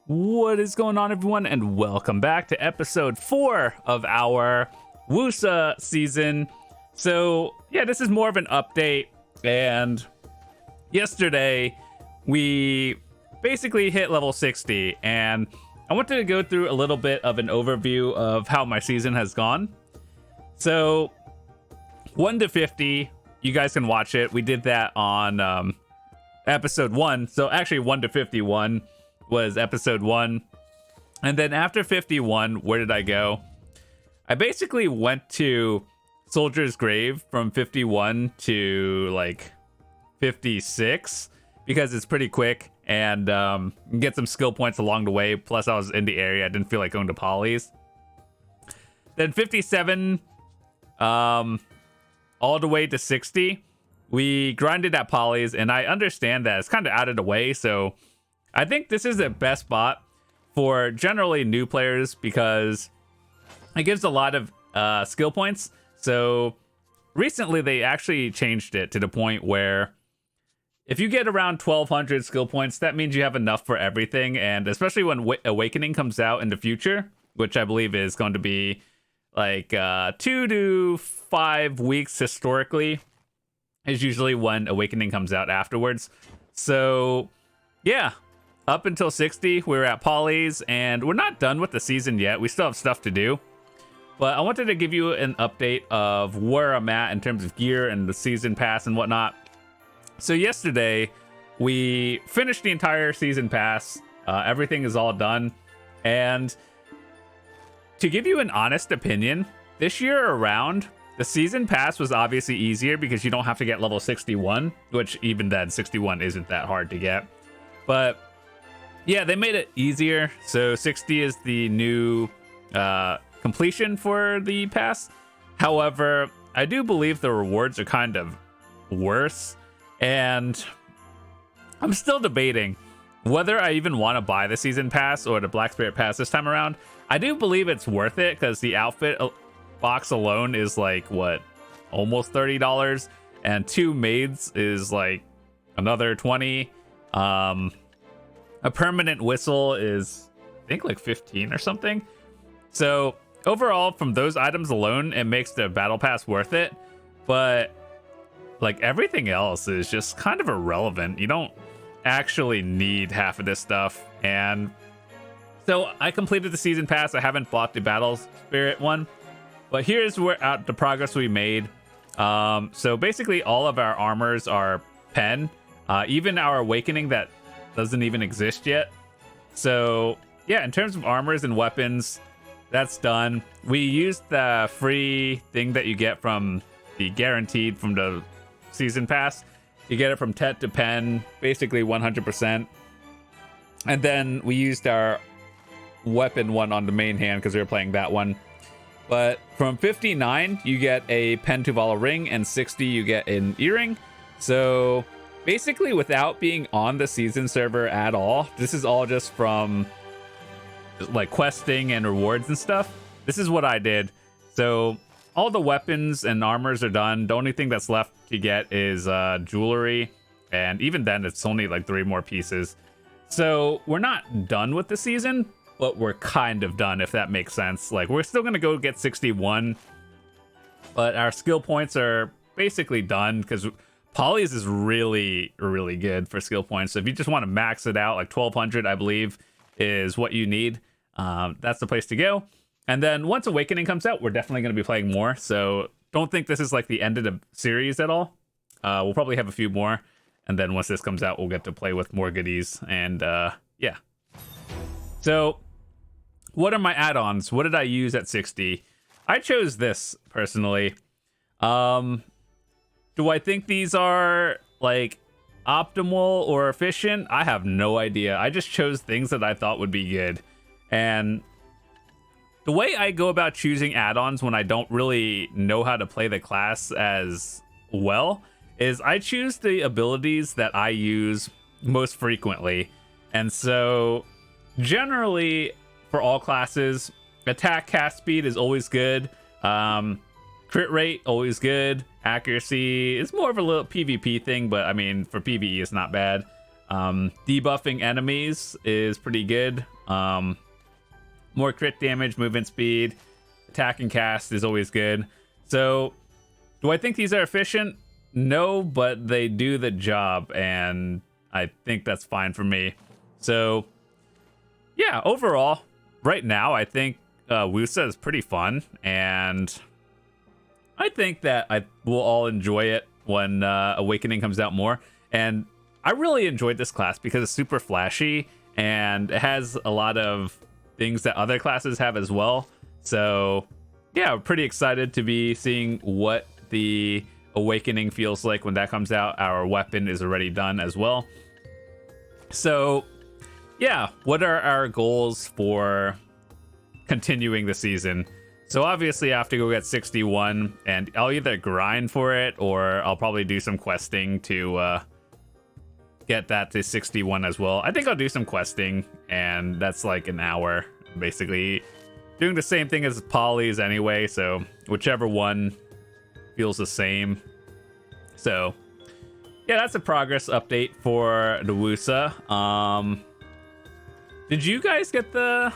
What is going on, everyone, and welcome back to episode 4 of our Woosa season. So, yeah, this is more of an update, and yesterday we basically hit level 60, and I wanted to go through a little bit of an overview of how my season has gone. So, 1 to 50, you guys can watch it. We did that on episode 1, so actually 1 to 51 was episode 1. And then after 51, where did I go? I basically went to Soldier's Grave from 51 to like 56 because it's pretty quick, and get some skill points along the way. Plus I was in the area, I didn't feel like going to Polly's. Then 57 all the way to 60, we grinded at Polly's, and I understand that it's kind of out of the way, so I think this is the best spot for generally new players because it gives a lot of skill points. So recently they actually changed it to the point where if you get around 1200 skill points, that means you have enough for everything. And especially when Awakening comes out in the future, which I believe is going to be like 2 to 5 weeks historically, is usually when Awakening comes out afterwards. So yeah, up until 60, we were at Polly's, and we're not done with the season yet. We still have stuff to do. But I wanted to give you an update of where I'm at in terms of gear and the season pass and whatnot. So yesterday, we finished the entire season pass. Everything is all done. And to give you an honest opinion, this year around, the season pass was obviously easier because you don't have to get level 61, which even then, 61 isn't that hard to get. But yeah, they made it easier. So 60 is the new completion for the pass. However, I do believe the rewards are kind of worse, and I'm still debating whether I even want to buy the season pass or the Black Spirit pass this time around. I do believe it's worth it because the outfit box alone is like what, almost $30, and 2 maids is like another 20. A permanent whistle is, I think, like 15 or something. So overall, from those items alone, it makes the battle pass worth it. But like everything else is just kind of irrelevant. You don't actually need half of this stuff. And so I completed the season pass. I haven't bought the battle spirit one, but here's where the progress we made. So basically all of our armors are pen, even our awakening that doesn't even exist yet. So yeah, in terms of armors and weapons, that's done. We used the free thing that you get from the guaranteed from the season pass. You get it from Tet to Pen, basically 100%. And then we used our weapon one on the main hand because we were playing that one. But from 59, you get a Pen Tuvala ring, and 60, you get an earring. So basically, without being on the season server at all, this is all just from like questing and rewards and stuff. This is what I did. So all the weapons and armors are done. The only thing that's left to get is jewelry, and even then it's only like 3 more pieces. So we're not done with the season, but we're kind of done, if that makes sense. Like, we're still gonna go get 61, but our skill points are basically done because Polly's is really, really good for skill points. So if you just want to max it out, like 1200, I believe, is what you need. That's the place to go. And then once Awakening comes out, we're definitely going to be playing more. So don't think this is like the end of the series at all. We'll probably have a few more. And then once this comes out, we'll get to play with more goodies. And yeah. So what are my add-ons? What did I use at 60? I chose this personally. Do I think these are like optimal or efficient? I have no idea. I just chose things that I thought would be good. And the way I go about choosing add-ons when I don't really know how to play the class as well is I choose the abilities that I use most frequently. And so generally for all classes, attack cast speed is always good. Crit rate, always good. Accuracy is more of a little PvP thing, but I mean, for PvE, it's not bad. Debuffing enemies is pretty good. More crit damage, movement speed, attack and cast is always good. So, do I think these are efficient? No, but they do the job, and I think that's fine for me. So, yeah, overall, right now, I think Woosa is pretty fun, and I think that I will all enjoy it when Awakening comes out more. And I really enjoyed this class because it's super flashy, and it has a lot of things that other classes have as well. So yeah, I'm pretty excited to be seeing what the Awakening feels like when that comes out. Our weapon is already done as well. So yeah, what are our goals for continuing the season? So obviously I have to go get 61, and I'll either grind for it or I'll probably do some questing to get that to 61 as well. I think I'll do some questing, and that's like an hour, basically doing the same thing as Polly's anyway, so whichever one feels the same. So yeah, that's a progress update for the Woosa. Did you guys get the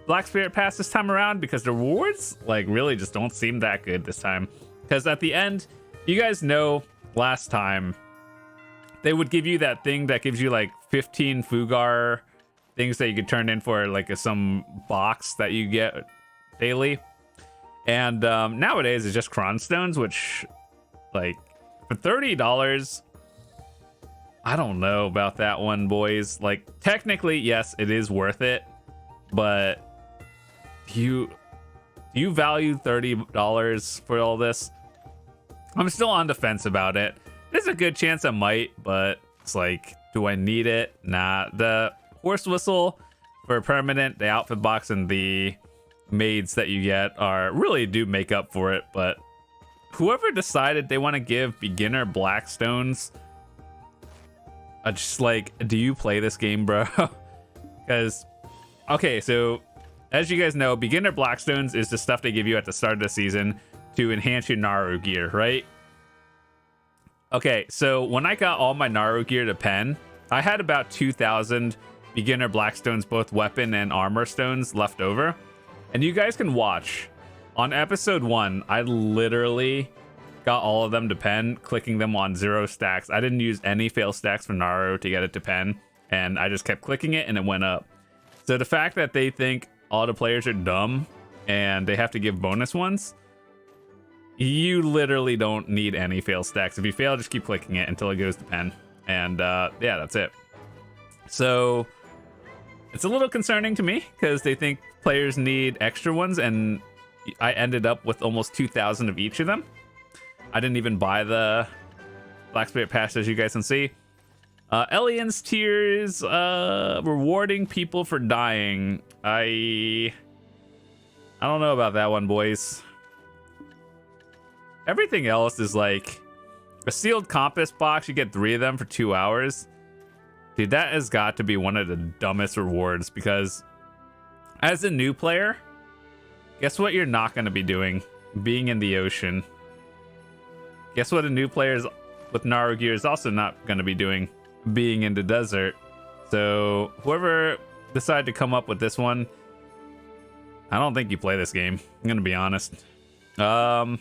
Black Spirit Pass this time around? Because the rewards like really just don't seem that good this time. Because at the end, you guys know last time they would give you that thing that gives you like 15 Fugar things that you could turn in for like some box that you get daily. And nowadays it's just Cronstones, which like for $30, I don't know about that one, boys. Like technically, yes, it is worth it, but do you value $30 for all this? I'm still on the fence about it. There's a good chance I might, but it's like, do I need it? Nah. The horse whistle for permanent, the outfit box, and the maids that you get are really do make up for it. But whoever decided they want to give beginner Blackstones, just like, do you play this game, bro? Because, okay, so as you guys know, beginner Blackstones is the stuff they give you at the start of the season to enhance your Naru gear, right? Okay, so when I got all my Naru gear to pen, I had about 2,000 beginner Blackstones, both weapon and armor stones, left over. And you guys can watch. On episode 1, I literally got all of them to pen, clicking them on 0 stacks. I didn't use any fail stacks for Naru to get it to pen, and I just kept clicking it and it went up. So the fact that they think all the players are dumb and they have to give bonus ones, you literally don't need any fail stacks. If you fail, just keep clicking it until it goes to pen. And yeah, that's it. So it's a little concerning to me because they think players need extra ones, and I ended up with almost 2,000 of each of them. I didn't even buy the Black Spirit Pass, as you guys can see. Elian's Tears, rewarding people for dying. I don't know about that one, boys. Everything else is like a sealed compass box. You get 3 of them for 2 hours. Dude, that has got to be one of the dumbest rewards, because as a new player, guess what you're not going to be doing? Being in the ocean. Guess what a new player with Naru gear is also not going to be doing? Being in the desert. So whoever decided to come up with this one, I don't think you play this game. I'm going to be honest. Book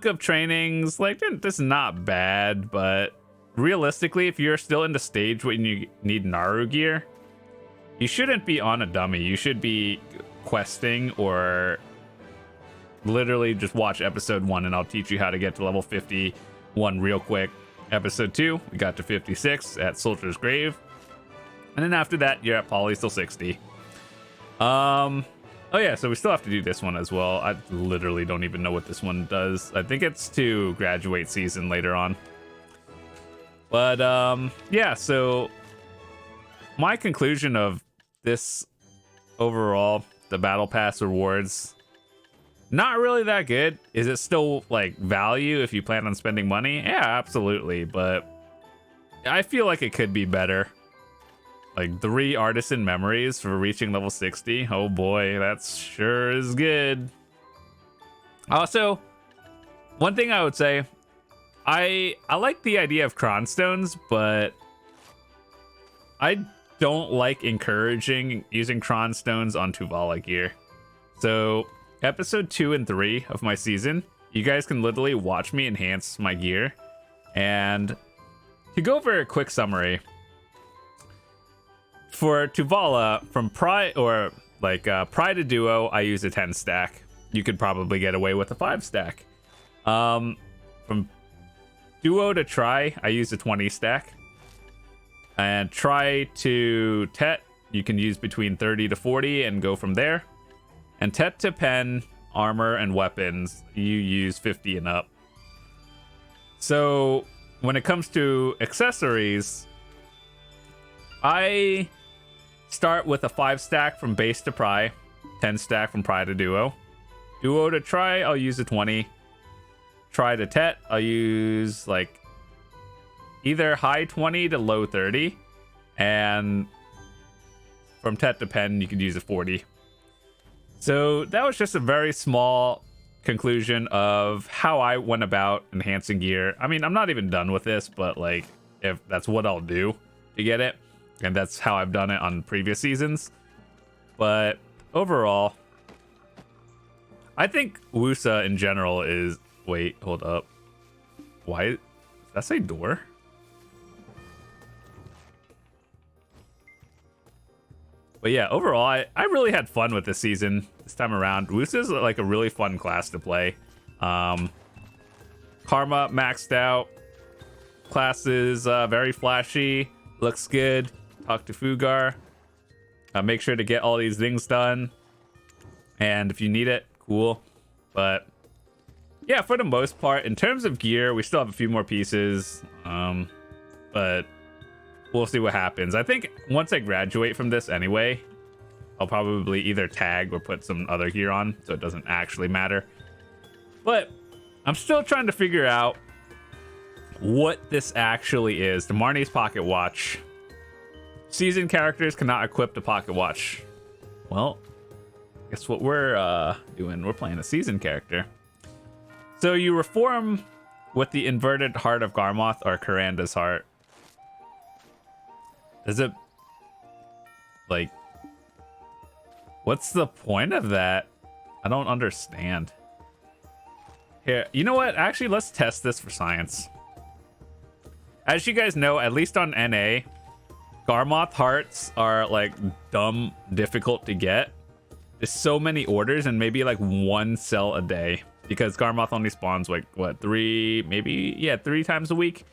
of trainings, like, this is not bad, but realistically, if you're still in the stage when you need Naru gear, you shouldn't be on a dummy. You should be questing, or literally just watch episode 1 and I'll teach you how to get to level 51 real quick. Episode 2, we got to 56 at Soldier's Grave. And then after that, you're at Polly still 60. Oh yeah, so we still have to do this one as well. I literally don't even know what this one does. I think it's to graduate season later on. But yeah, so my conclusion of this overall, the Battle Pass rewards, not really that good. Is it still like value if you plan on spending money? Yeah, absolutely. But I feel like it could be better. Like 3 artisan memories for reaching level 60. Oh boy, that sure is good. Also, one thing I would say, I like the idea of Cronstones, but I don't like encouraging using Tron stones on Tuvala gear. So episode 2 and 3 of my season, you guys can literally watch me enhance my gear. And to go over a quick summary, for Tuvala, from Pride to Duo, I use a 10 stack. You could probably get away with a 5 stack. From Duo to Tri, I use a 20 stack. And Tri to Tet, you can use between 30 to 40 and go from there. And Tet to Pen, armor, and weapons, you use 50 and up. So when it comes to accessories, I start with a 5 stack from base to Pri, 10 stack from Pri to Duo. Duo to Tri, I'll use a 20. Tri to Tet, I'll use like either high 20 to low 30. And from Tet to Pen, you could use a 40. So that was just a very small conclusion of how I went about enhancing gear. I mean, I'm not even done with this, but like, if that's what I'll do to get it, and that's how I've done it on previous seasons. But overall, I think Woosa in general is... Wait, hold up. Why? Does that say door? But yeah, overall, I really had fun with this season this time around. Woosa is like a really fun class to play. Karma maxed out. Class is very flashy. Looks good. Talk to Fugar. Make sure to get all these things done. And if you need it, cool. But yeah, for the most part, in terms of gear, we still have a few more pieces. But we'll see what happens. I think once I graduate from this anyway, I'll probably either tag or put some other gear on, so it doesn't actually matter. But I'm still trying to figure out what this actually is. The Marnie's Pocket Watch. Seasoned characters cannot equip the Pocket Watch. Well, guess what we're doing? We're playing a seasoned character. So you reform with the inverted heart of Garmoth or Karanda's heart. Is it like, what's the point of that? I don't understand. Here, you know what? Actually, let's test this for science. As you guys know, at least on NA, Garmoth hearts are like dumb difficult to get. There's so many orders and maybe like 1 cell a day, because Garmoth only spawns like what, 3 times a week,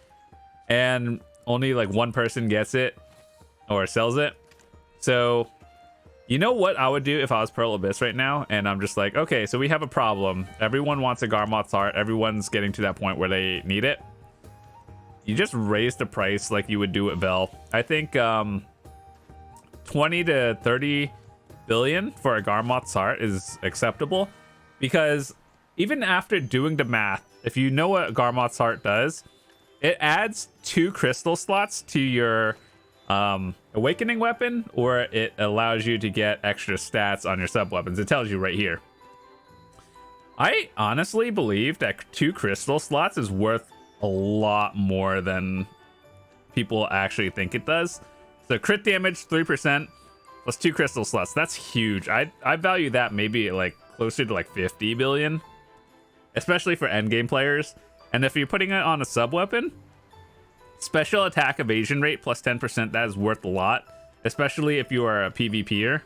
and only like 1 person gets it or sells it. So you know what I would do if I was Pearl Abyss right now, and I'm just like, okay, so we have a problem. Everyone wants a Garmoth's heart. Everyone's getting to that point where they need it. You just raise the price like you would do at Vel. I think 20 to 30 billion for a Garmoth's heart is acceptable, because even after doing the math, if you know what Garmoth's heart does, it adds 2 crystal slots to your awakening weapon, or it allows you to get extra stats on your sub weapons. It tells you right here. I honestly believe that 2 crystal slots is worth a lot more than people actually think it does. So crit damage 3% plus 2 crystal slots, that's huge. I value that maybe like closer to like 50 billion, especially for endgame players. And if you're putting it on a sub weapon, special attack evasion rate plus 10%, that is worth a lot, especially if you are a PvPer.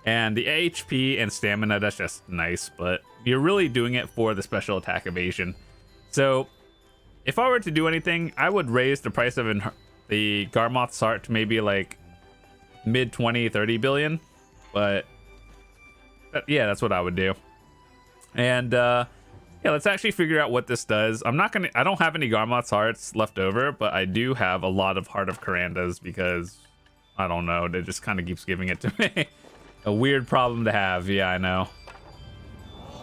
And the HP and stamina, that's just nice, but you're really doing it for the special attack evasion. So if I were to do anything, I would raise the price of the Garmoth's heart to maybe like mid 20, 30 billion. But yeah, that's what I would do. And yeah, let's actually figure out what this does. I don't have any Garmoth's hearts left over, but I do have a lot of Heart of Karandas because, I don't know, it just kind of keeps giving it to me. A weird problem to have. Yeah, I know.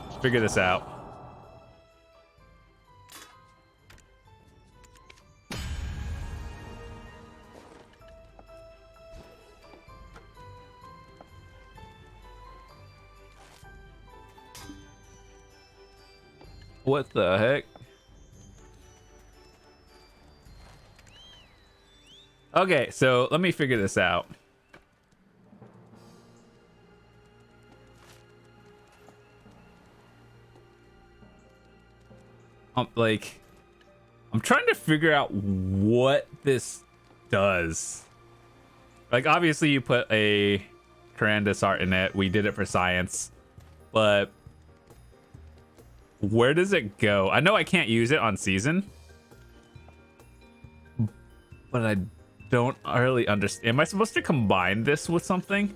Let's figure this out. What the heck? Okay, so let me figure this out. Like, I'm trying to figure out what this does. Like, obviously you put a Corandus art in it. We did it for science. But where does it go? I know I can't use it on season. But I don't really understand. Am I supposed to combine this with something?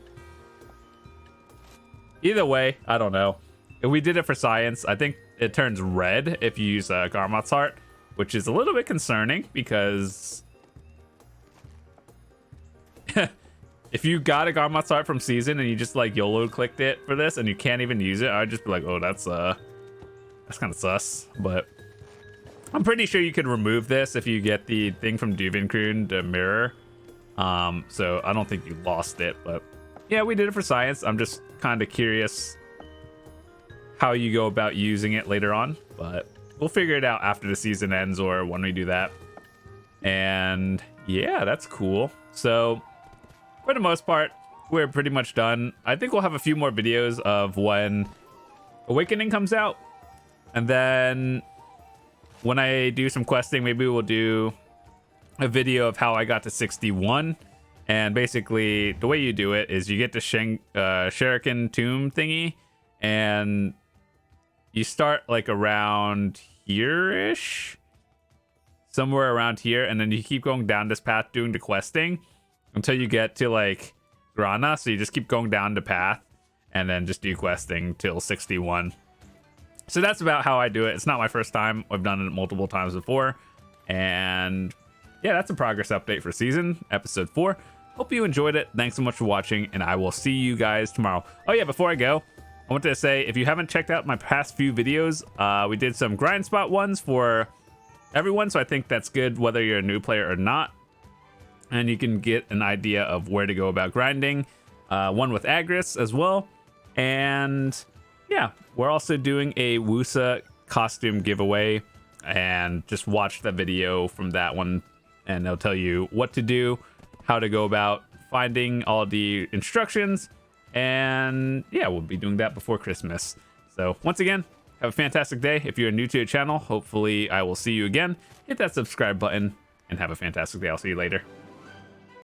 Either way, I don't know. If we did it for science, I think it turns red if you use Garmot's heart, which is a little bit concerning because if you got a Garmot's heart from season and you just like YOLO clicked it for this and you can't even use it, I'd just be like, oh, that's kind of sus. But I'm pretty sure you could remove this if you get the thing from Duvinkroon, the mirror. So I don't think you lost it, but yeah, we did it for science. I'm just kind of curious how you go about using it later on, but we'll figure it out after the season ends or when we do that. And yeah, that's cool. So for the most part, we're pretty much done. I think we'll have a few more videos of when Awakening comes out, and then when I do some questing, maybe we'll do a video of how I got to 61. And basically, the way you do it is you get the Shuriken tomb thingy, and you start like around here-ish, somewhere around here, and then you keep going down this path doing the questing until you get to like Grana. So you just keep going down the path and then just do questing till 61. So that's about how I do it. It's not my first time. I've done it multiple times before. And yeah, that's a progress update for season episode 4. Hope you enjoyed it. Thanks so much for watching, and I will see you guys tomorrow. Oh yeah, before I go, I wanted to say, if you haven't checked out my past few videos, we did some grind spot ones for everyone. So I think that's good whether you're a new player or not. And you can get an idea of where to go about grinding. One with Agris as well. And yeah, we're also doing a Woosa costume giveaway, and just watch the video from that one and they'll tell you what to do, how to go about finding all the instructions. And yeah, we'll be doing that before Christmas. So once again, have a fantastic day. If you're new to the channel, hopefully I will see you again. Hit that subscribe button and have a fantastic day. I'll see you later.